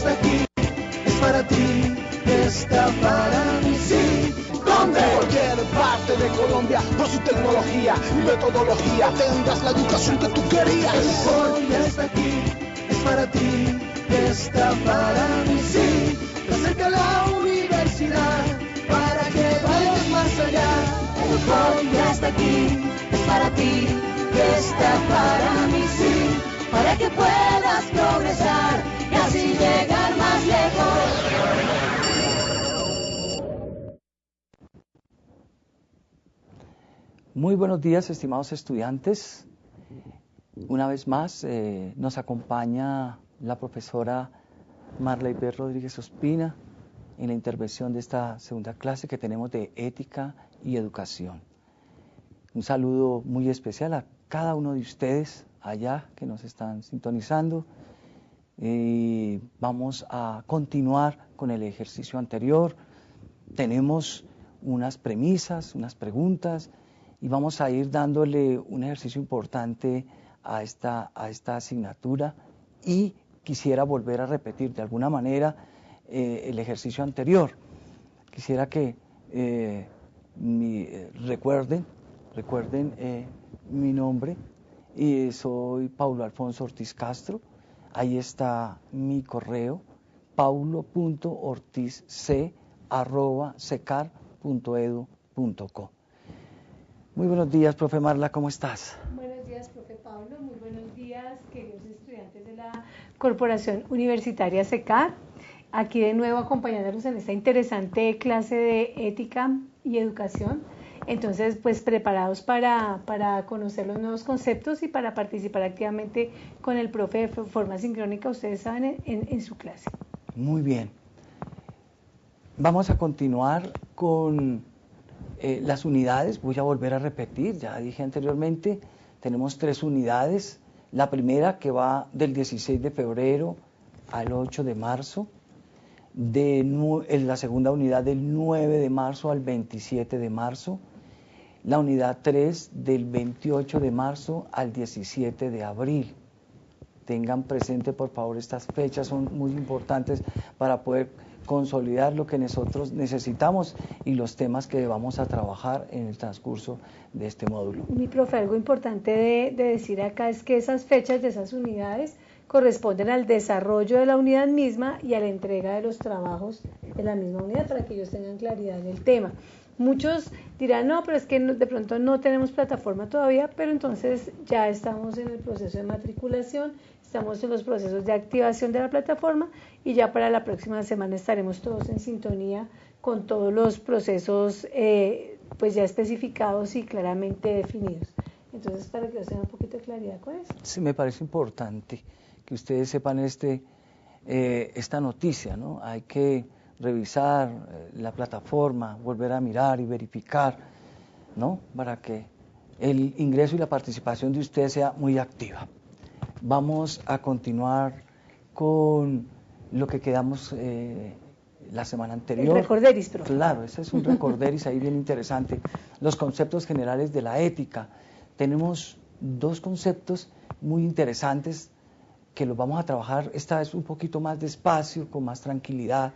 está aquí, es para ti, está para mí, sí. Donde cualquier parte de Colombia, por su tecnología y metodología, tendrás la educación que tú querías. California está aquí, es para ti, está para mí, sí. Te acerca la universidad para que vayas más allá. California está aquí, es para ti, está para mí, sí. Para que puedas progresar y así llegar más lejos. Muy buenos días, estimados estudiantes. Una vez más nos acompaña la profesora Marley B. Rodríguez Ospina en la intervención de esta segunda clase que tenemos de Ética y Educación. Un saludo muy especial a cada uno de ustedes allá que nos están sintonizando. Vamos a continuar con el ejercicio anterior. Tenemos unas premisas, unas preguntas, y vamos a ir dándole un ejercicio importante a esta asignatura, y quisiera volver a repetir de alguna manera el ejercicio anterior. Quisiera que recuerden mi nombre, y soy Paulo Alfonso Ortiz Castro. Ahí está mi correo, paulo.ortizc@secar.edu.co. Muy buenos días, profe Marla, ¿cómo estás? Buenos días, profe Pablo, muy buenos días, queridos estudiantes de la Corporación Universitaria SECAR. Aquí de nuevo acompañándonos en esta interesante clase de ética y educación. Entonces, pues preparados para conocer los nuevos conceptos y para participar activamente con el profe de forma sincrónica, ustedes saben, en su clase. Muy bien. Vamos a continuar con las unidades. Voy a volver a repetir, ya dije anteriormente, tenemos 3 unidades. La primera que va del 16 de febrero al 8 de marzo, la segunda unidad del 9 de marzo al 27 de marzo, la unidad 3 del 28 de marzo al 17 de abril. Tengan presente, por favor, estas fechas son muy importantes para poder consolidar lo que nosotros necesitamos y los temas que vamos a trabajar en el transcurso de este módulo. Mi profe, algo importante de decir acá es que esas fechas de esas unidades corresponden al desarrollo de la unidad misma y a la entrega de los trabajos de la misma unidad, para que ellos tengan claridad en el tema. Muchos dirán, no, pero es que de pronto no tenemos plataforma todavía, pero entonces ya estamos en el proceso de matriculación, estamos en los procesos de activación de la plataforma, y ya para la próxima semana estaremos todos en sintonía con todos los procesos pues ya especificados y claramente definidos. Entonces, para que os tengan un poquito de claridad con eso. Sí, me parece importante que ustedes sepan esta noticia, ¿no? Hay que revisar la plataforma, volver a mirar y verificar, ¿no? Para que el ingreso y la participación de ustedes sea muy activa. Vamos a continuar con lo que quedamos la semana anterior. El recorderis, profe. Claro, ese es un recorderis ahí bien interesante. Los conceptos generales de la ética. Tenemos 2 conceptos muy interesantes que los vamos a trabajar esta vez un poquito más despacio, con más tranquilidad,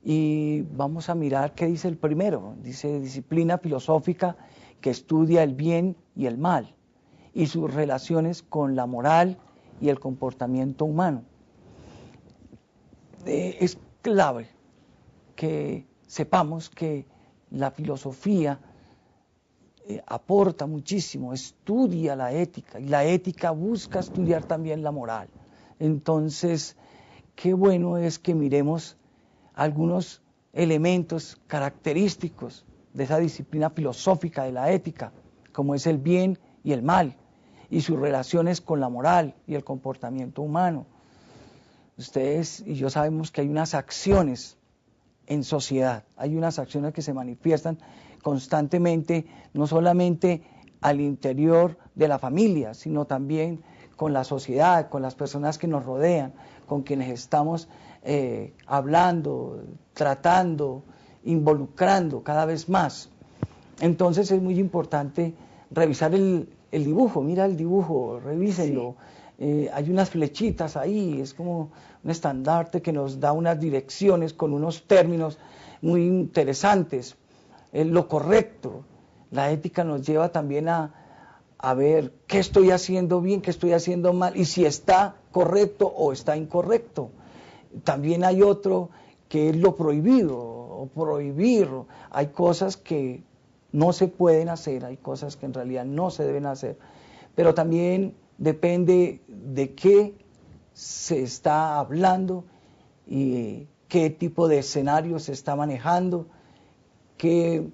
y vamos a mirar qué dice el primero. Dice: disciplina filosófica que estudia el bien y el mal y sus relaciones con la moral y el comportamiento humano. Es clave que sepamos que la filosofía aporta muchísimo, estudia la ética, y la ética busca estudiar también la moral. Entonces, qué bueno es que miremos algunos elementos característicos de esa disciplina filosófica de la ética, como es el bien y el mal, y sus relaciones con la moral y el comportamiento humano. Ustedes y yo sabemos que hay unas acciones en sociedad, hay unas acciones que se manifiestan constantemente, no solamente al interior de la familia, sino también con la sociedad, con las personas que nos rodean, con quienes estamos hablando, tratando, involucrando cada vez más. Entonces es muy importante revisar el dibujo. Mira el dibujo, revísenlo. hay unas flechitas ahí, es como un estandarte que nos da unas direcciones con unos términos muy interesantes. Lo correcto, la ética nos lleva también a ver qué estoy haciendo bien, qué estoy haciendo mal, y si está correcto o está incorrecto. También hay otro que es lo prohibido, o prohibir. Hay cosas que no se pueden hacer, hay cosas que en realidad no se deben hacer, pero también depende de qué se está hablando y qué tipo de escenario se está manejando, qué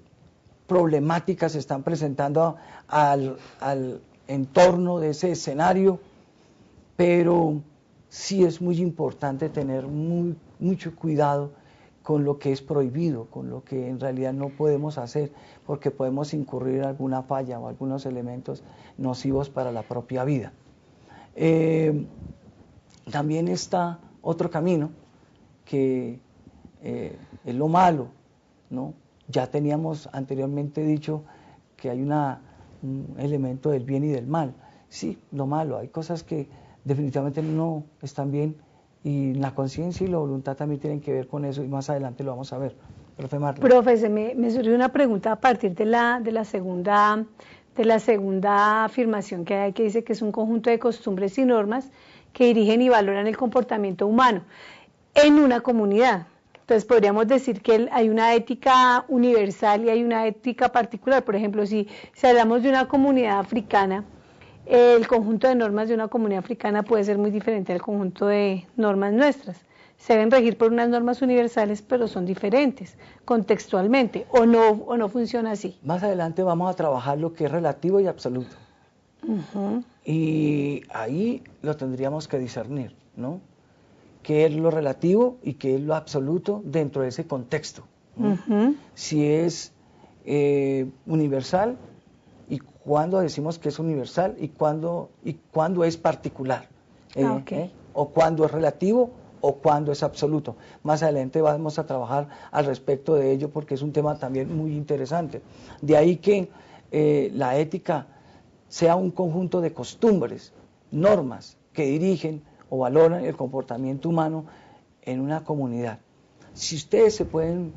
problemáticas se están presentando al entorno de ese escenario, pero sí es muy importante tener mucho cuidado con lo que es prohibido, con lo que en realidad no podemos hacer, porque podemos incurrir en alguna falla o algunos elementos nocivos para la propia vida. También está otro camino, que es lo malo, ¿no? Ya teníamos anteriormente dicho que hay un elemento del bien y del mal. Sí, lo malo, hay cosas que definitivamente no están bien, y la conciencia y la voluntad también tienen que ver con eso, y más adelante lo vamos a ver. Profe Marla. Profe, me surgió una pregunta a partir de la segunda afirmación que hay, que dice que es un conjunto de costumbres y normas que dirigen y valoran el comportamiento humano en una comunidad. Entonces podríamos decir que hay una ética universal y hay una ética particular. Por ejemplo, si hablamos de una comunidad africana, el conjunto de normas de una comunidad africana puede ser muy diferente al conjunto de normas nuestras. Se deben regir por unas normas universales, pero son diferentes contextualmente, o no funciona así. Más adelante vamos a trabajar lo que es relativo y absoluto. Y ahí lo tendríamos que discernir, ¿no? ¿Qué es lo relativo y qué es lo absoluto dentro de ese contexto? Si es universal, y cuándo decimos que es universal, y cuándo es particular, o cuándo es relativo, o cuándo es absoluto. Más adelante vamos a trabajar al respecto de ello, porque es un tema también muy interesante. De ahí que la ética sea un conjunto de costumbres, normas que dirigen o valoran el comportamiento humano en una comunidad. Si ustedes se pueden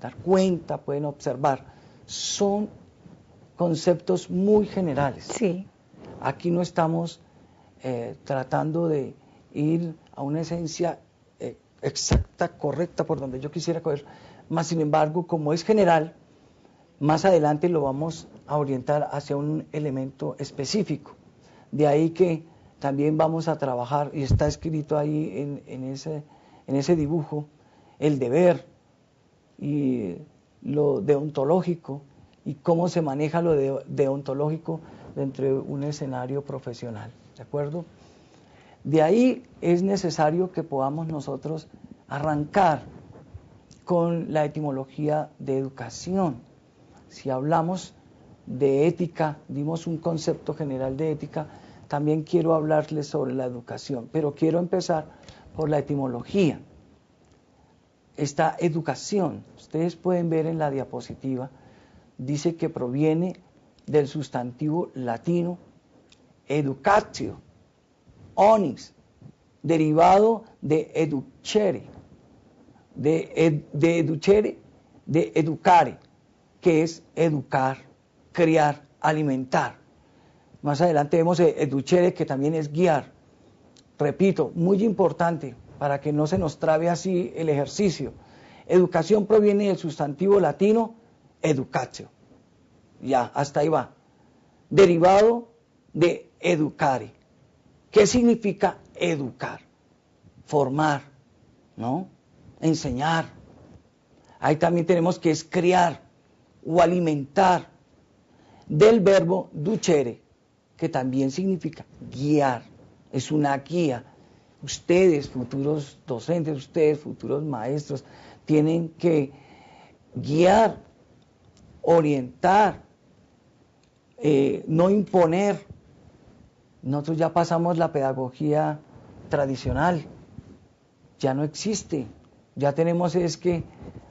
dar cuenta, pueden observar, son conceptos muy generales. Sí. Aquí no estamos tratando de ir a una esencia exacta, correcta, por donde yo quisiera coger, más sin embargo, como es general, más adelante lo vamos a orientar hacia un elemento específico. De ahí que también vamos a trabajar, y está escrito ahí en ese dibujo, el deber y lo deontológico, y cómo se maneja lo deontológico dentro de un escenario profesional, ¿de acuerdo? De ahí es necesario que podamos nosotros arrancar con la etimología de educación. Si hablamos de ética, dimos un concepto general de ética, también quiero hablarles sobre la educación, pero quiero empezar por la etimología. Esta educación, ustedes pueden ver en la diapositiva, dice que proviene del sustantivo latino educatio, onis, derivado de educere, de educare, que es educar, criar, alimentar. Más adelante vemos educere, que también es guiar. Repito, muy importante para que no se nos trabe así el ejercicio. Educación proviene del sustantivo latino educatio. Ya, hasta ahí va. Derivado de educare. ¿Qué significa educar? Formar, ¿no? Enseñar. Ahí también tenemos que es criar o alimentar. Del verbo ducere, que también significa guiar. Es una guía. Ustedes, futuros docentes, ustedes, futuros maestros, tienen que guiar, orientar, no imponer. Nosotros ya pasamos la pedagogía tradicional, ya no existe. Ya tenemos es que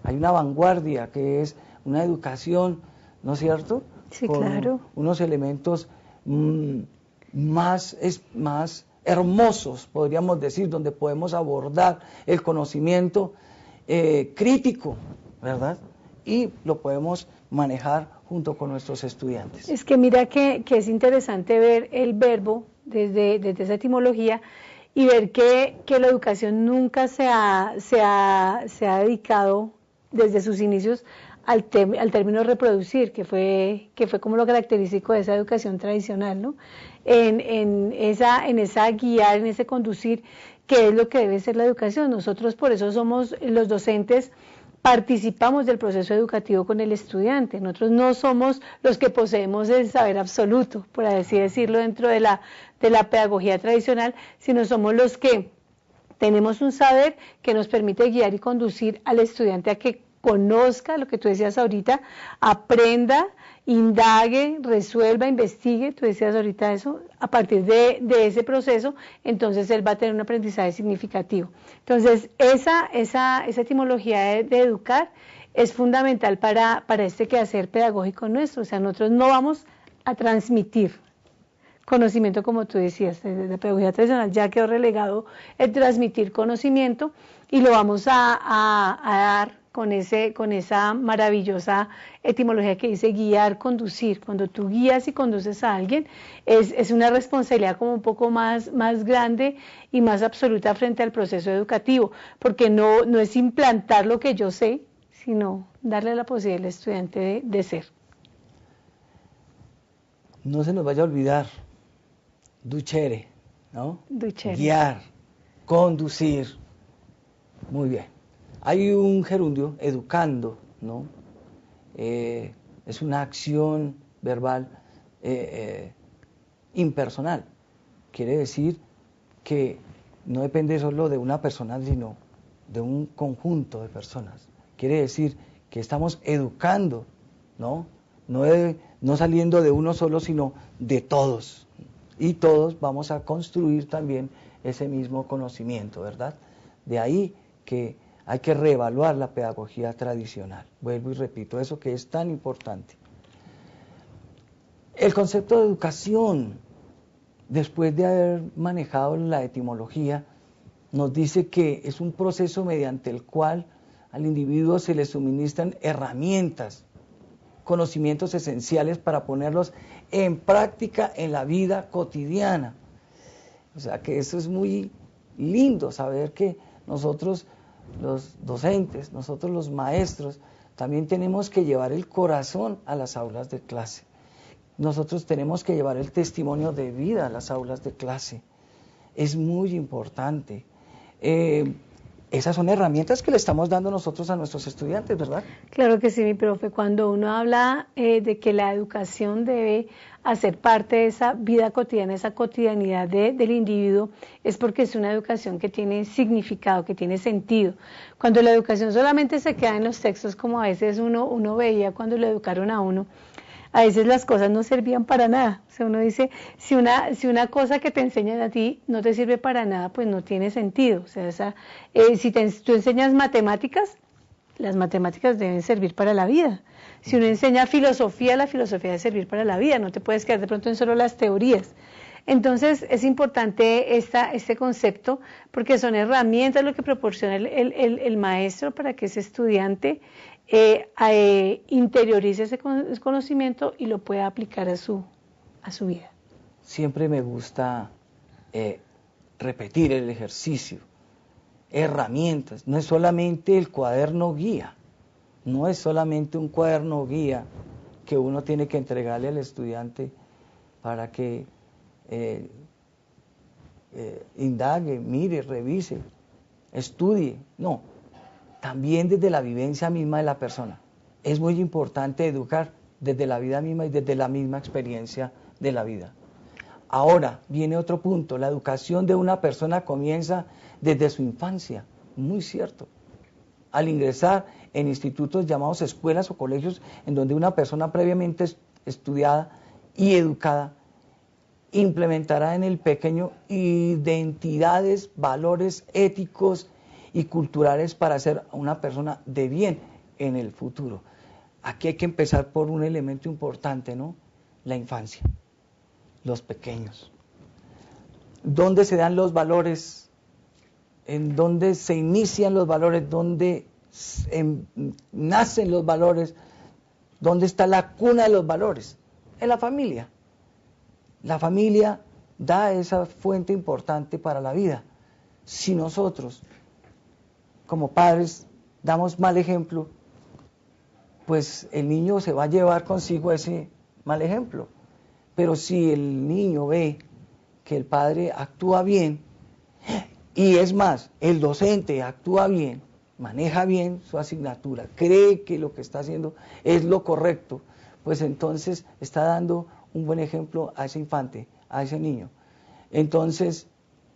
hay una vanguardia, que es una educación, ¿no es cierto? Sí, con claro. unos elementos más hermosos, podríamos decir, donde podemos abordar el conocimiento crítico, ¿verdad? Y lo podemos manejar junto con nuestros estudiantes. Es que mira que es interesante ver el verbo desde esa etimología y ver que la educación nunca se ha dedicado desde sus inicios al término reproducir, que fue como lo característico de esa educación tradicional, ¿no? En esa guiar, en ese conducir, que es lo que debe ser la educación. Nosotros por eso somos los docentes, participamos del proceso educativo con el estudiante. Nosotros no somos los que poseemos el saber absoluto, por así decirlo, dentro de la pedagogía tradicional, sino somos los que tenemos un saber que nos permite guiar y conducir al estudiante a que conozca lo que tú decías ahorita, aprenda, indague, resuelva, investigue, tú decías ahorita eso, a partir de ese proceso, entonces él va a tener un aprendizaje significativo. Entonces, esa etimología de educar es fundamental para este quehacer pedagógico nuestro. O sea, nosotros no vamos a transmitir conocimiento, como tú decías, desde la pedagogía tradicional ya quedó relegado el transmitir conocimiento y lo vamos a dar con esa maravillosa etimología que dice guiar, conducir. Cuando tú guías y conduces a alguien, es una responsabilidad como un poco más grande y más absoluta frente al proceso educativo, porque no es implantar lo que yo sé, sino darle la posibilidad al estudiante de ser. No se nos vaya a olvidar, ducere, ¿no? Ducere. Guiar, conducir. Muy bien. Hay un gerundio, educando, ¿no? Es una acción verbal impersonal. Quiere decir que no depende solo de una persona, sino de un conjunto de personas. Quiere decir que estamos educando, ¿no? No saliendo de uno solo, sino de todos. Y todos vamos a construir también ese mismo conocimiento, ¿verdad? De ahí que hay que reevaluar la pedagogía tradicional. Vuelvo y repito, eso que es tan importante. El concepto de educación, después de haber manejado la etimología, nos dice que es un proceso mediante el cual al individuo se le suministran herramientas, conocimientos esenciales para ponerlos en práctica en la vida cotidiana. O sea que eso es muy lindo, saber que nosotros los docentes, nosotros los maestros, también tenemos que llevar el corazón a las aulas de clase. Nosotros tenemos que llevar el testimonio de vida a las aulas de clase. Es muy importante. Esas son herramientas que le estamos dando nosotros a nuestros estudiantes, ¿verdad? Claro que sí, mi profe. Cuando uno habla de que la educación debe hacer parte de esa vida cotidiana, esa cotidianidad del individuo, es porque es una educación que tiene significado, que tiene sentido. Cuando la educación solamente se queda en los textos, como a veces uno veía cuando lo educaron a uno, a veces las cosas no servían para nada. O sea, uno dice, si una cosa que te enseñan a ti no te sirve para nada, pues no tiene sentido. O sea, si tú enseñas matemáticas, las matemáticas deben servir para la vida. Si uno enseña filosofía, la filosofía debe servir para la vida. No te puedes quedar de pronto en solo las teorías. Entonces, es importante este concepto porque son herramientas lo que proporciona el maestro para que ese estudiante interiorice ese conocimiento y lo pueda aplicar a su vida. Siempre me gusta repetir el ejercicio, herramientas, no es solamente el cuaderno guía, no es solamente un cuaderno guía que uno tiene que entregarle al estudiante para que indague, mire, revise, estudie, no. También desde la vivencia misma de la persona. Es muy importante educar desde la vida misma y desde la misma experiencia de la vida. Ahora viene otro punto, la educación de una persona comienza desde su infancia, muy cierto. Al ingresar en institutos llamados escuelas o colegios, en donde una persona previamente estudiada y educada implementará en el pequeño identidades, valores éticos y culturales para ser una persona de bien en el futuro. Aquí hay que empezar por un elemento importante, ¿no? La infancia, los pequeños. dónde se dan los valores, en dónde se inician los valores, dónde nacen los valores, dónde está la cuna de los valores, en la familia. La familia da esa fuente importante para la vida. Si nosotros, como padres, damos mal ejemplo, pues el niño se va a llevar consigo ese mal ejemplo. Pero si el niño ve que el padre actúa bien, y es más, el docente actúa bien, maneja bien su asignatura, cree que lo que está haciendo es lo correcto, pues entonces está dando un buen ejemplo a ese infante, a ese niño. Entonces,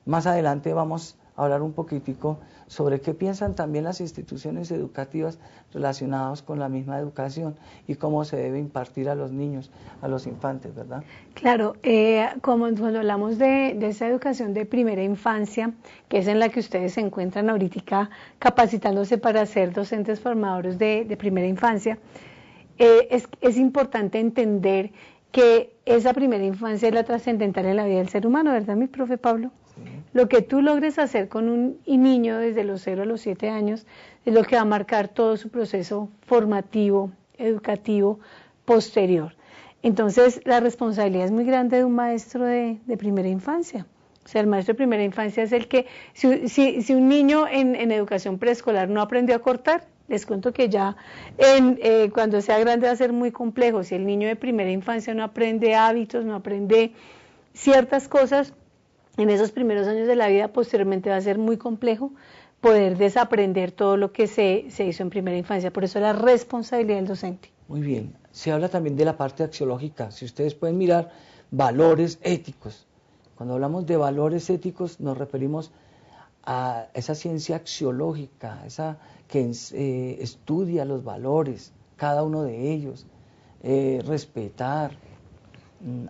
más adelante vamos a hablar un poquitico sobre qué piensan también las instituciones educativas relacionadas con la misma educación y cómo se debe impartir a los niños, a los infantes, ¿verdad? Claro, como cuando hablamos de esa educación de primera infancia, que es en la que ustedes se encuentran ahorita capacitándose para ser docentes formadores de primera infancia, es importante entender que esa primera infancia es la trascendental en la vida del ser humano, ¿verdad, mi profe Pablo? Sí. Lo que tú logres hacer con un niño desde los 0 a los 7 años es lo que va a marcar todo su proceso formativo, educativo, posterior. Entonces, la responsabilidad es muy grande de un maestro de primera infancia. O sea, el maestro de primera infancia es el que, si un niño en educación preescolar no aprendió a cortar, les cuento que ya cuando sea grande va a ser muy complejo. Si el niño de primera infancia no aprende hábitos, no aprende ciertas cosas, en esos primeros años de la vida, posteriormente va a ser muy complejo poder desaprender todo lo que se hizo en primera infancia. Por eso la responsabilidad del docente. Muy bien. Se habla también de la parte axiológica. Si ustedes pueden mirar, valores éticos. Cuando hablamos de valores éticos nos referimos a esa ciencia axiológica, esa que estudia los valores, cada uno de ellos, respetar,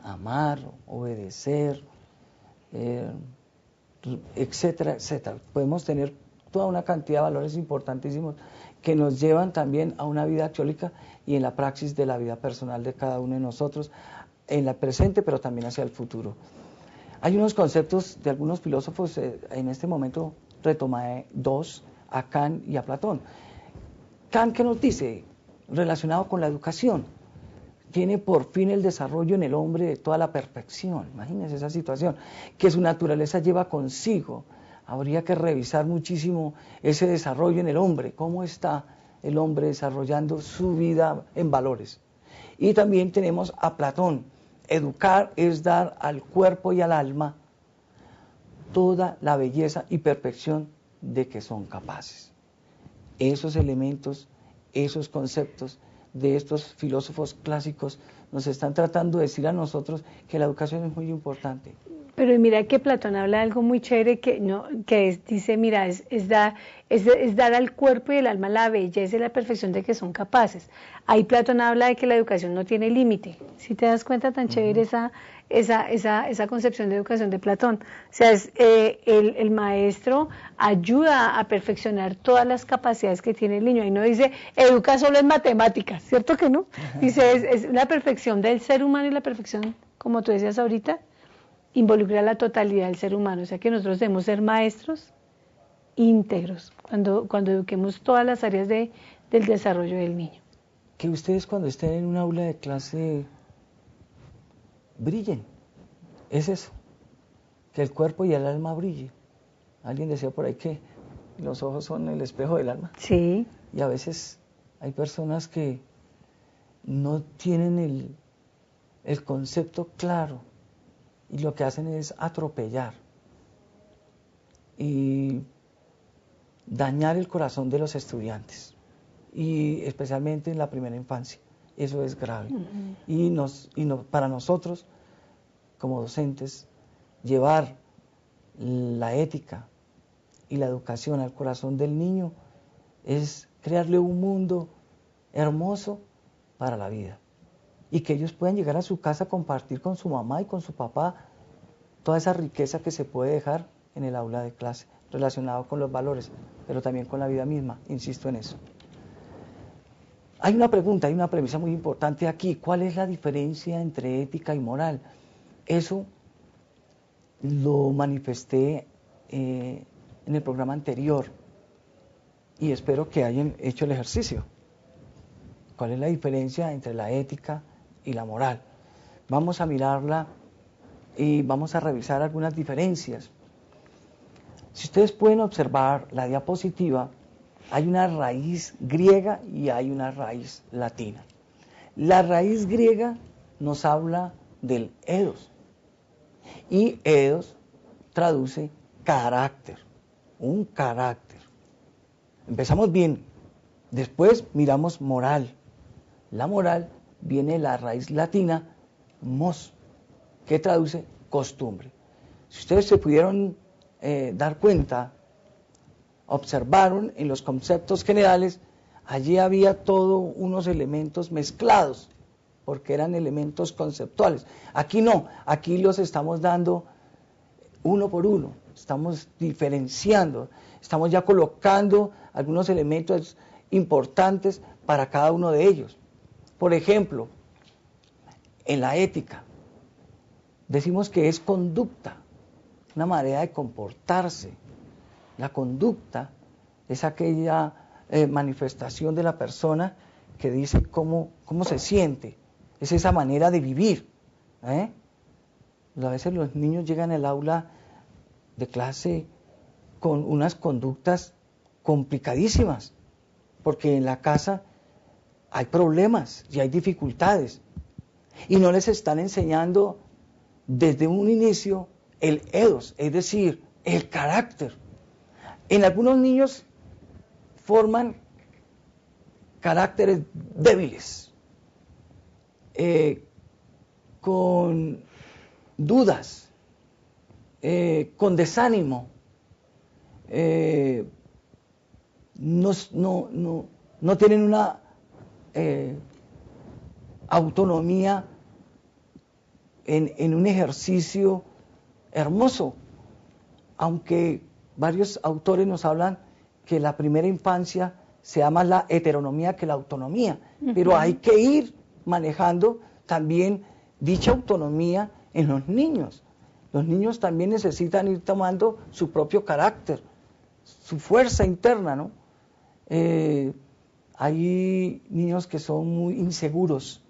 amar, obedecer, etcétera, etcétera. Podemos tener toda una cantidad de valores importantísimos que nos llevan también a una vida axiológica y en la praxis de la vida personal de cada uno de nosotros, en la presente, pero también hacia el futuro. Hay unos conceptos de algunos filósofos, en este momento retomaré dos, a Kant y a Platón. Kant, ¿qué nos dice? Relacionado con la educación. Tiene por fin el desarrollo en el hombre de toda la perfección. Imagínense esa situación, que su naturaleza lleva consigo. Habría que revisar muchísimo ese desarrollo en el hombre, cómo está el hombre desarrollando su vida en valores. Y también tenemos a Platón. Educar es dar al cuerpo y al alma toda la belleza y perfección de que son capaces. Esos elementos, esos conceptos de estos filósofos clásicos nos están tratando de decir a nosotros que la educación es muy importante. Pero mira que Platón habla de algo muy chévere dice, mira, es dar al cuerpo y al alma la belleza y la perfección de que son capaces. Ahí Platón habla de que la educación no tiene límite. ¿Sí te das cuenta tan chévere esa concepción de educación de Platón? O sea, el maestro ayuda a perfeccionar todas las capacidades que tiene el niño. Y no dice, educa solo en matemáticas, ¿cierto que no? Dice, es la perfección del ser humano y la perfección, como tú decías ahorita, involucra la totalidad del ser humano, o sea que nosotros debemos ser maestros íntegros cuando eduquemos todas las áreas del desarrollo del niño. Que ustedes cuando estén en un aula de clase brillen, es eso, que el cuerpo y el alma brillen. Alguien decía por ahí que los ojos son el espejo del alma. Sí. Y a veces hay personas que no tienen el concepto claro y lo que hacen es atropellar y dañar el corazón de los estudiantes, y especialmente en la primera infancia. Eso es grave. Y para nosotros, como docentes, llevar la ética y la educación al corazón del niño es crearle un mundo hermoso para la vida. Y que ellos puedan llegar a su casa a compartir con su mamá y con su papá toda esa riqueza que se puede dejar en el aula de clase, relacionado con los valores, pero también con la vida misma, insisto en eso. Hay una pregunta, hay una premisa muy importante aquí: ¿cuál es la diferencia entre ética y moral? Eso lo manifesté en el programa anterior y espero que hayan hecho el ejercicio. ¿Cuál es la diferencia entre la ética y la moral? Vamos a mirarla y vamos a revisar algunas diferencias. Si ustedes pueden observar la diapositiva, hay una raíz griega y hay una raíz latina. La raíz griega nos habla del eidos, y eidos traduce carácter, un carácter. Empezamos bien, después miramos moral. La moral viene de la raíz latina, mos, que traduce costumbre. Si ustedes se pudieron dar cuenta, observaron en los conceptos generales, allí había todos unos elementos mezclados, porque eran elementos conceptuales. Aquí no, aquí los estamos dando uno por uno, estamos diferenciando, estamos ya colocando algunos elementos importantes para cada uno de ellos. Por ejemplo, en la ética, decimos que es conducta, una manera de comportarse. La conducta es aquella manifestación de la persona que dice cómo se siente, es esa manera de vivir. A veces los niños llegan al aula de clase con unas conductas complicadísimas, porque en la casa hay problemas y hay dificultades, y no les están enseñando desde un inicio el eidos, es decir, el carácter. En algunos niños forman caracteres débiles, con dudas, con desánimo, no tienen una autonomía en un ejercicio hermoso, aunque varios autores nos hablan que la primera infancia se llama la heteronomía que la autonomía, pero hay que ir manejando también dicha autonomía en los niños. Los niños también necesitan ir tomando su propio carácter, su fuerza interna, ¿no? Hay niños que son muy inseguros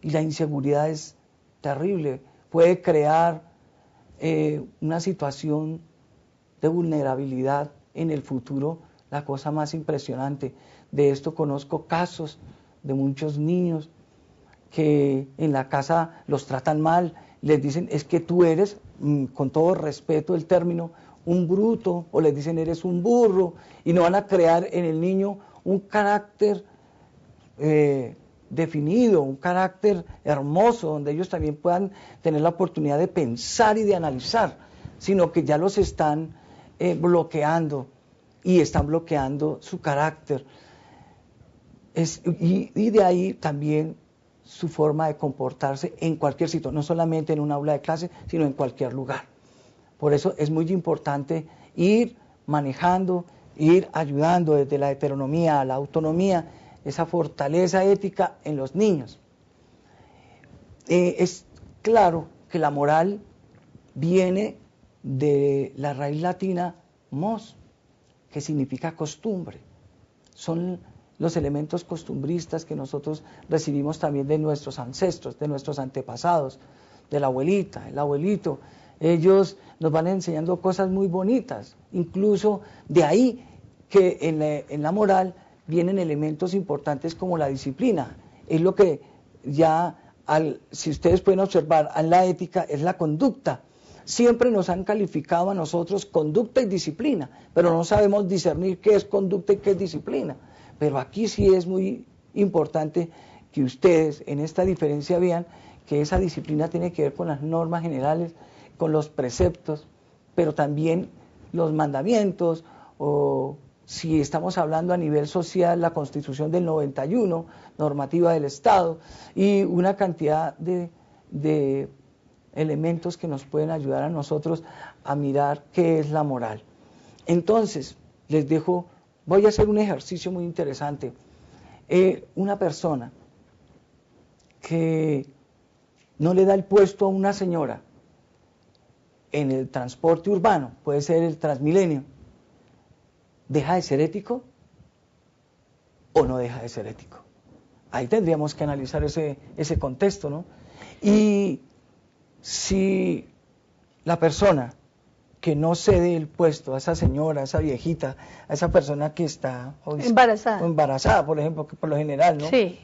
y la inseguridad es terrible, puede crear una situación de vulnerabilidad en el futuro, la cosa más impresionante. De esto conozco casos de muchos niños que en la casa los tratan mal, les dicen es que tú eres, con todo respeto el término, un bruto, o les dicen eres un burro, y no van a crear en el niño un carácter definido, un carácter hermoso, donde ellos también puedan tener la oportunidad de pensar y de analizar, sino que ya los están bloqueando y están bloqueando su carácter. Y de ahí también su forma de comportarse en cualquier sitio, no solamente en un aula de clase, sino en cualquier lugar. Por eso es muy importante ir manejando, ir ayudando desde la heteronomía a la autonomía, esa fortaleza ética en los niños. Es claro que la moral viene de la raíz latina mos, que significa costumbre. Son los elementos costumbristas que nosotros recibimos también de nuestros ancestros, de nuestros antepasados, de la abuelita, el abuelito. Ellos nos van enseñando cosas muy bonitas, incluso de ahí que en la moral vienen elementos importantes como la disciplina. Es lo que ya, si ustedes pueden observar, en la ética es la conducta. Siempre nos han calificado a nosotros conducta y disciplina, pero no sabemos discernir qué es conducta y qué es disciplina. Pero aquí sí es muy importante que ustedes en esta diferencia vean que esa disciplina tiene que ver con las normas generales, con los preceptos, pero también los mandamientos, o si estamos hablando a nivel social, la Constitución del 91, normativa del Estado, y una cantidad de elementos que nos pueden ayudar a nosotros a mirar qué es la moral. Entonces, les dejo, voy a hacer un ejercicio muy interesante. Una persona que no le da el puesto a una señora en el transporte urbano, puede ser el Transmilenio, ¿deja de ser ético o no deja de ser ético? Ahí tendríamos que analizar ese contexto, ¿no? Y si la persona que no cede el puesto a esa señora, a esa viejita, a esa persona que está embarazada, por ejemplo, que por lo general, ¿no? Sí.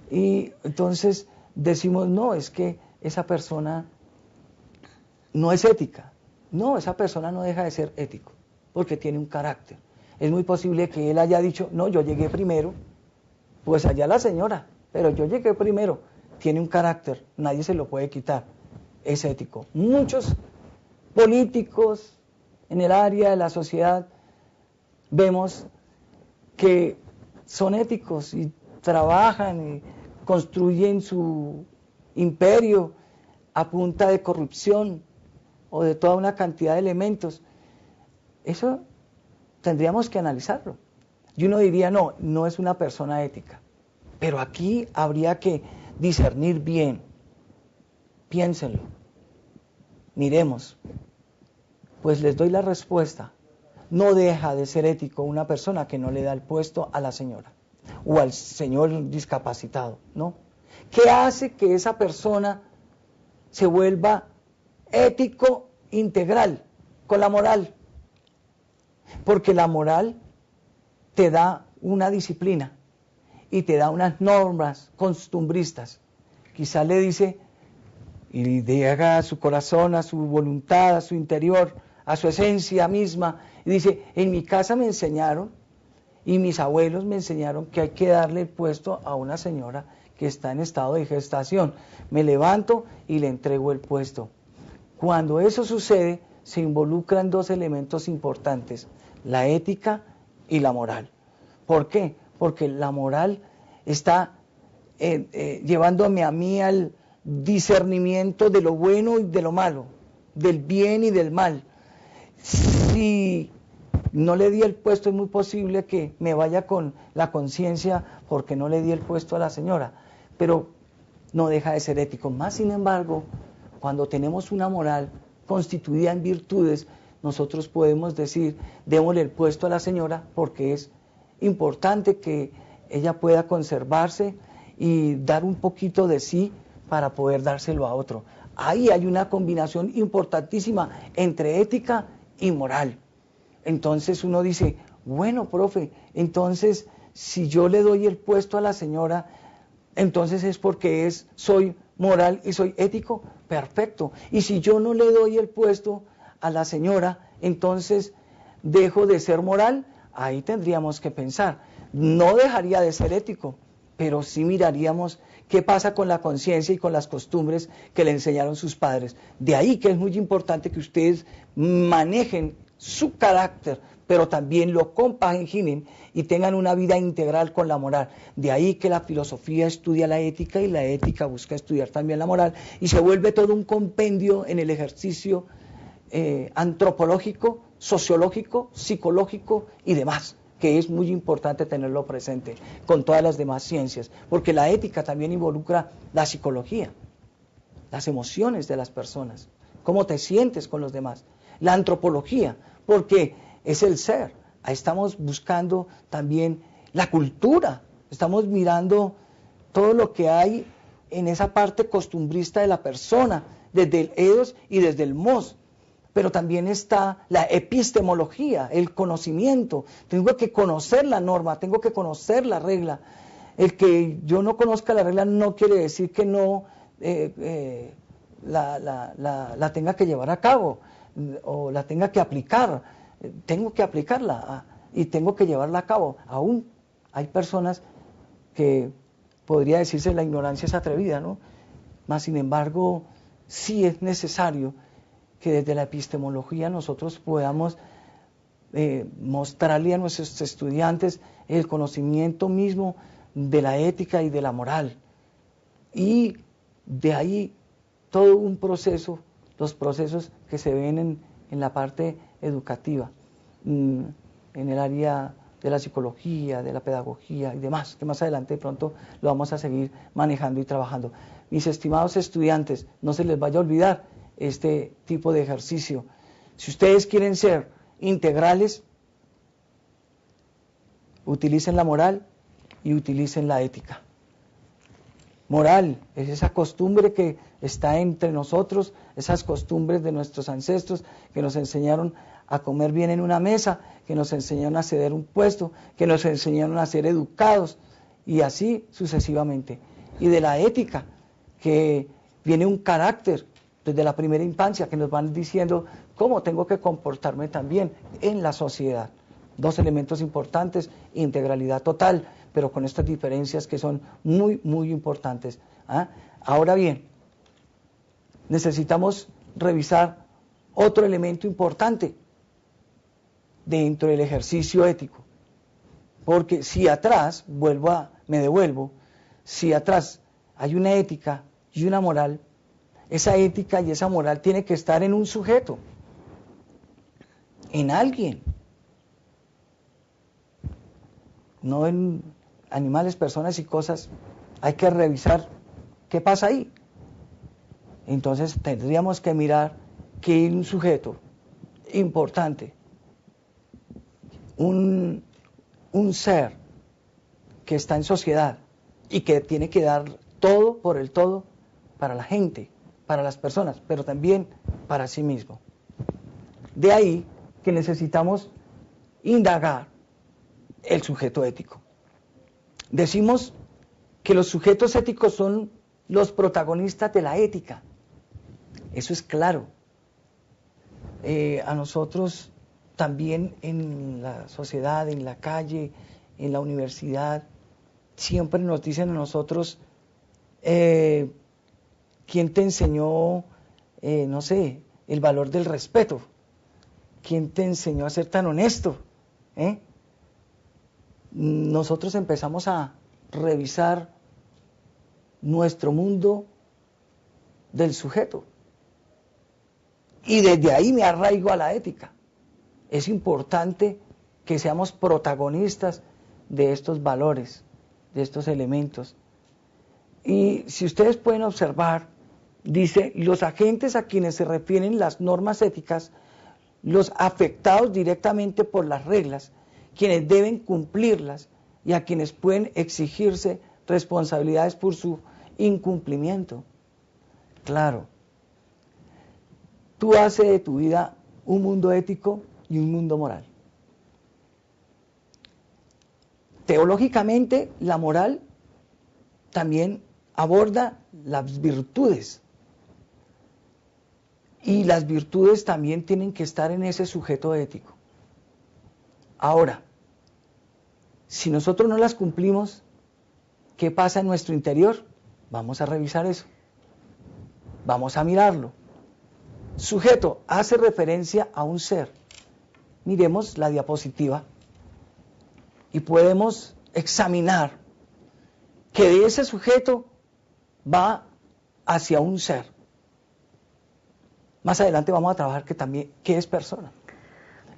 Y entonces decimos, no, es que esa persona no es ética. No, esa persona no deja de ser ético, porque tiene un carácter. Es muy posible que él haya dicho, no, yo llegué primero, pues allá la señora, pero yo llegué primero. Tiene un carácter, nadie se lo puede quitar, es ético. Muchos políticos en el área de la sociedad vemos que son éticos y trabajan y construyen su imperio a punta de corrupción o de toda una cantidad de elementos. Eso tendríamos que analizarlo. Y uno diría, no, no es una persona ética. Pero aquí habría que discernir bien. Piénsenlo. Miremos. Pues les doy la respuesta. No deja de ser ético una persona que no le da el puesto a la señora o al señor discapacitado, ¿no? ¿Qué hace que esa persona se vuelva ético integral con la moral? Porque la moral te da una disciplina y te da unas normas costumbristas. Quizá le dice y llega a su corazón, a su voluntad, a su interior, a su esencia misma, y dice, en mi casa me enseñaron y mis abuelos me enseñaron que hay que darle el puesto a una señora que está en estado de gestación. Me levanto y le entrego el puesto. Cuando eso sucede, se involucran dos elementos importantes, la ética y la moral. ¿Por qué? Porque la moral está llevándome a mí al discernimiento de lo bueno y de lo malo, del bien y del mal. Si no le di el puesto, es muy posible que me vaya con la conciencia porque no le di el puesto a la señora, pero no deja de ser ético. Más sin embargo, cuando tenemos una moral constituida en virtudes, nosotros podemos decir, démosle el puesto a la señora porque es importante que ella pueda conservarse y dar un poquito de sí para poder dárselo a otro. Ahí hay una combinación importantísima entre ética y moral. Entonces uno dice, bueno, profe, entonces si yo le doy el puesto a la señora, entonces es porque soy moral y soy ético, perfecto. Y si yo no le doy el puesto a la señora, entonces dejo de ser moral. Ahí tendríamos que pensar, no dejaría de ser ético, pero sí miraríamos qué pasa con la conciencia y con las costumbres que le enseñaron sus padres. De ahí que es muy importante que ustedes manejen su carácter, pero también lo compaginen y tengan una vida integral con la moral. De ahí que la filosofía estudia la ética y la ética busca estudiar también la moral y se vuelve todo un compendio en el ejercicio antropológico, sociológico, psicológico y demás, que es muy importante tenerlo presente con todas las demás ciencias, porque la ética también involucra la psicología, las emociones de las personas, cómo te sientes con los demás, la antropología, porque es el ser, ahí estamos buscando también la cultura, estamos mirando todo lo que hay en esa parte costumbrista de la persona, desde el eos y desde el mos. Pero también está la epistemología, el conocimiento. Tengo que conocer la norma, tengo que conocer la regla. El que yo no conozca la regla no quiere decir que no la tenga que llevar a cabo o la tenga que aplicar. Tengo que aplicarla y tengo que llevarla a cabo. Aún hay personas que podría decirse la ignorancia es atrevida, ¿no? Mas sin embargo, sí es necesario que desde la epistemología nosotros podamos mostrarle a nuestros estudiantes el conocimiento mismo de la ética y de la moral. Y de ahí todo un proceso, los procesos que se ven en la parte educativa, en el área de la psicología, de la pedagogía y demás, que más adelante de pronto lo vamos a seguir manejando y trabajando. Mis estimados estudiantes, no se les vaya a olvidar, este tipo de ejercicio. Si ustedes quieren ser integrales, utilicen la moral y utilicen la ética. Moral es esa costumbre que está entre nosotros, esas costumbres de nuestros ancestros que nos enseñaron a comer bien en una mesa, que nos enseñaron a ceder un puesto, que nos enseñaron a ser educados y así sucesivamente. Y de la ética, que viene un carácter desde la primera infancia, que nos van diciendo cómo tengo que comportarme también en la sociedad. Dos elementos importantes, integralidad total, pero con estas diferencias que son muy, muy importantes. Ahora bien, necesitamos revisar otro elemento importante dentro del ejercicio ético, porque si atrás, me devuelvo, si atrás hay una ética y una moral, esa ética y esa moral tiene que estar en un sujeto, en alguien, no en animales, personas y cosas. Hay que revisar qué pasa ahí. Entonces tendríamos que mirar que hay un sujeto importante, un ser que está en sociedad y que tiene que dar todo por el todo para la gente, para las personas, pero también para sí mismo. De ahí que necesitamos indagar el sujeto ético. Decimos que los sujetos éticos son los protagonistas de la ética. Eso es claro. A nosotros también en la sociedad, en la calle, en la universidad, siempre nos dicen a nosotros, ¿quién te enseñó, no sé, el valor del respeto? ¿Quién te enseñó a ser tan honesto? Nosotros empezamos a revisar nuestro mundo del sujeto. Y desde ahí me arraigo a la ética. Es importante que seamos protagonistas de estos valores, de estos elementos. Y si ustedes pueden observar, dice, los agentes a quienes se refieren las normas éticas, los afectados directamente por las reglas, quienes deben cumplirlas y a quienes pueden exigirse responsabilidades por su incumplimiento. Claro, tú haces de tu vida un mundo ético y un mundo moral. Teológicamente, la moral también aborda las virtudes. Y las virtudes también tienen que estar en ese sujeto ético. Ahora, si nosotros no las cumplimos, ¿qué pasa en nuestro interior? Vamos a revisar eso. Vamos a mirarlo. Sujeto hace referencia a un ser. Miremos la diapositiva y podemos examinar que de ese sujeto va hacia un ser. Más adelante vamos a trabajar que también qué es persona.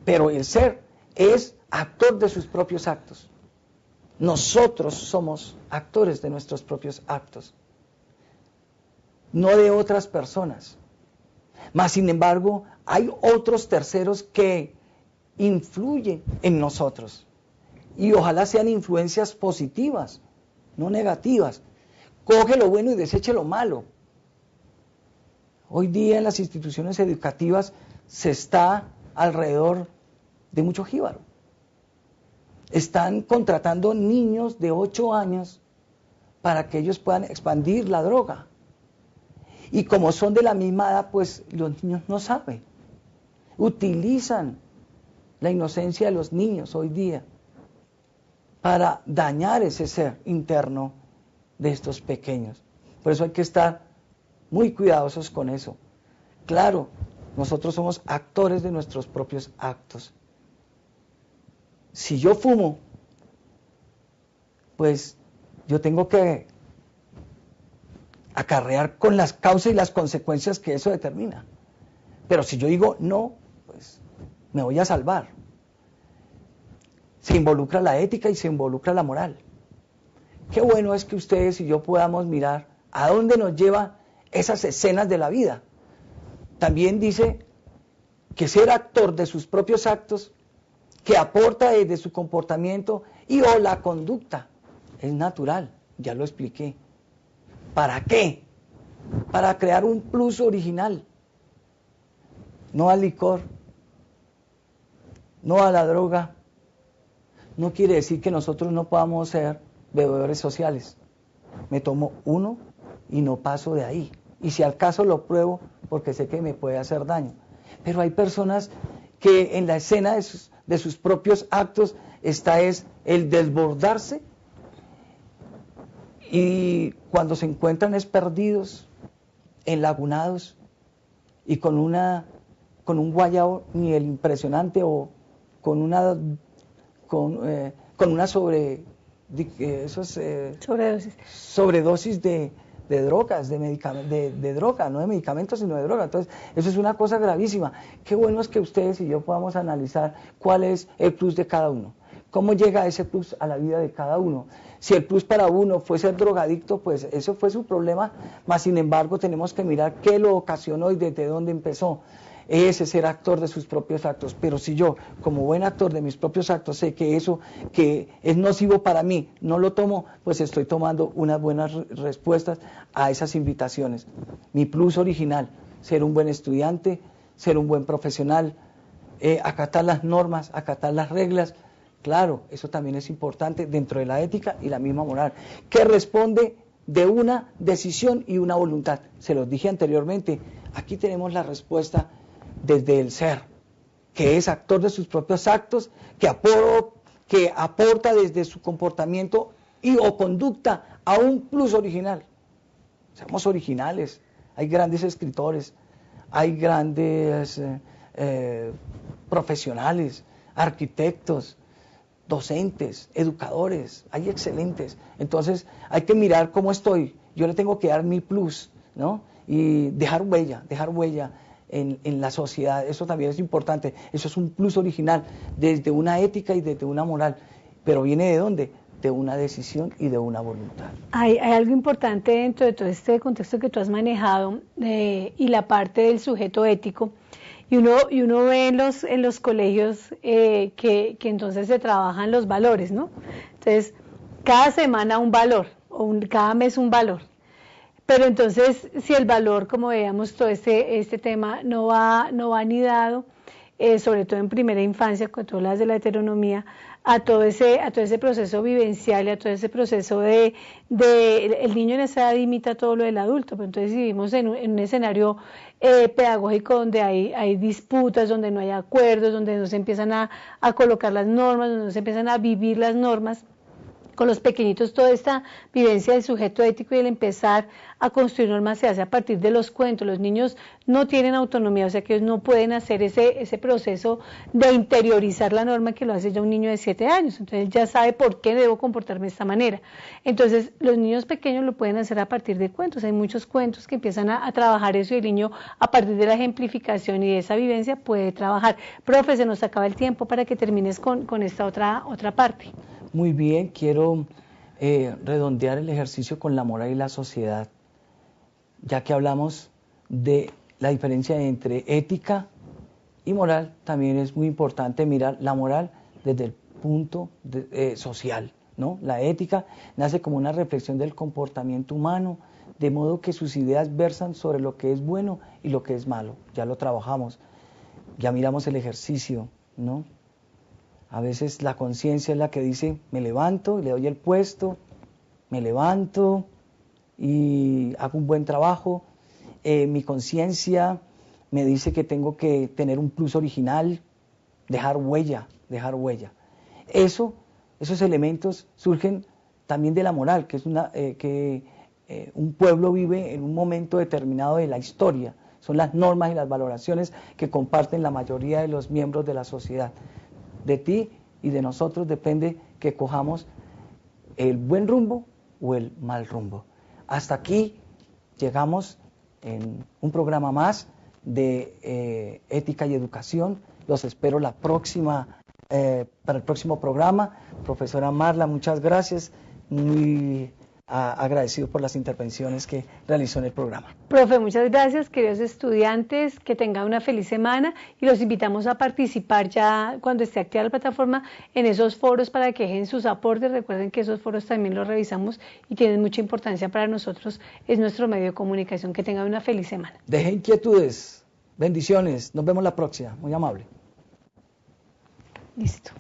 Pero el ser es actor de sus propios actos. Nosotros somos actores de nuestros propios actos, no de otras personas. Mas, sin embargo, hay otros terceros que influyen en nosotros. Y ojalá sean influencias positivas, no negativas. Coge lo bueno y deseche lo malo. Hoy día en las instituciones educativas se está alrededor de mucho jíbaro. Están contratando niños de 8 años para que ellos puedan expandir la droga. Y como son de la misma edad, pues los niños no saben. Utilizan la inocencia de los niños hoy día para dañar ese ser interno de estos pequeños. Por eso hay que estar muy cuidadosos con eso. Claro, nosotros somos actores de nuestros propios actos. Si yo fumo, pues yo tengo que acarrear con las causas y las consecuencias que eso determina. Pero si yo digo no, pues me voy a salvar. Se involucra la ética y se involucra la moral. Qué bueno es que ustedes y yo podamos mirar a dónde nos lleva esas escenas de la vida. También dice que ser actor de sus propios actos, que aporta desde su comportamiento y o la conducta, es natural, ya lo expliqué. ¿Para qué? Para crear un plus original, no al licor, no a la droga. No quiere decir que nosotros no podamos ser bebedores sociales. Me tomo uno y no paso de ahí. Y si al caso lo pruebo porque sé que me puede hacer daño. Pero hay personas que en la escena de sus propios actos está es el desbordarse, y cuando se encuentran es perdidos, enlagunados y con un guayabo nivel impresionante, o con una sobredosis de drogas, de droga, no de medicamentos, sino de droga. Entonces, eso es una cosa gravísima. Qué bueno es que ustedes y yo podamos analizar cuál es el plus de cada uno. ¿Cómo llega ese plus a la vida de cada uno? Si el plus para uno fue ser drogadicto, pues eso fue su problema, mas sin embargo tenemos que mirar qué lo ocasionó y desde dónde empezó. Ese ser actor de sus propios actos. Pero si yo, como buen actor de mis propios actos, sé que eso que es nocivo para mí, no lo tomo, pues estoy tomando unas buenas respuestas a esas invitaciones. Mi plus original, ser un buen estudiante, ser un buen profesional, acatar las normas, acatar las reglas. Claro, eso también es importante dentro de la ética y la misma moral, que responde de una decisión y una voluntad. Se los dije anteriormente, aquí tenemos la respuesta desde el ser, que es actor de sus propios actos, que aporta desde su comportamiento y o conducta a un plus original. Seamos originales. Hay grandes escritores, hay grandes profesionales, arquitectos, docentes, educadores, hay excelentes. Entonces hay que mirar cómo estoy. Yo le tengo que dar mi plus, ¿no? Y dejar huella en la sociedad. Eso también es importante. Eso es un plus original desde una ética y desde una moral. Pero ¿viene de dónde? De una decisión y de una voluntad. Hay algo importante dentro de todo este contexto que tú has manejado, y la parte del sujeto ético. Y uno ve en los colegios que entonces se trabajan los valores, ¿no? Entonces, cada semana un valor, cada mes un valor. Pero entonces, si el valor, como veíamos, todo este tema no va anidado, sobre todo en primera infancia, cuando tú hablas de la heteronomía, a todo ese proceso vivencial y a todo ese proceso el niño en esa edad imita todo lo del adulto, pero entonces vivimos en un escenario pedagógico donde hay disputas, donde no hay acuerdos, donde no se empiezan a colocar las normas, donde no se empiezan a vivir las normas. Con los pequeñitos toda esta vivencia del sujeto ético y el empezar a construir normas se hace a partir de los cuentos. Los niños no tienen autonomía, o sea que ellos no pueden hacer ese proceso de interiorizar la norma que lo hace ya un niño de 7 años. Entonces ya sabe por qué debo comportarme de esta manera. Entonces los niños pequeños lo pueden hacer a partir de cuentos. Hay muchos cuentos que empiezan a trabajar eso y el niño a partir de la ejemplificación y de esa vivencia puede trabajar. Profe, se nos acaba el tiempo para que termines con esta otra parte. Muy bien, quiero redondear el ejercicio con la moral y la sociedad, ya que hablamos de la diferencia entre ética y moral. También es muy importante mirar la moral desde el punto social, ¿no? La ética nace como una reflexión del comportamiento humano, de modo que sus ideas versan sobre lo que es bueno y lo que es malo. Ya lo trabajamos, ya miramos el ejercicio, ¿no? A veces la conciencia es la que dice, me levanto y le doy el puesto, me levanto y hago un buen trabajo. Mi conciencia me dice que tengo que tener un plus original, dejar huella. Esos elementos surgen también de la moral, que es un pueblo vive en un momento determinado de la historia. Son las normas y las valoraciones que comparten la mayoría de los miembros de la sociedad. De ti y de nosotros depende que cojamos el buen rumbo o el mal rumbo. Hasta aquí llegamos en un programa más de ética y educación. Los espero para el próximo programa. Profesora Marla, muchas gracias. Muy agradecido por las intervenciones que realizó en el programa. Profe, muchas gracias, queridos estudiantes, que tengan una feliz semana y los invitamos a participar ya cuando esté activa la plataforma en esos foros para que dejen sus aportes. Recuerden que esos foros también los revisamos y tienen mucha importancia para nosotros, es nuestro medio de comunicación. Que tengan una feliz semana. Deje inquietudes, bendiciones, nos vemos la próxima, muy amable. Listo.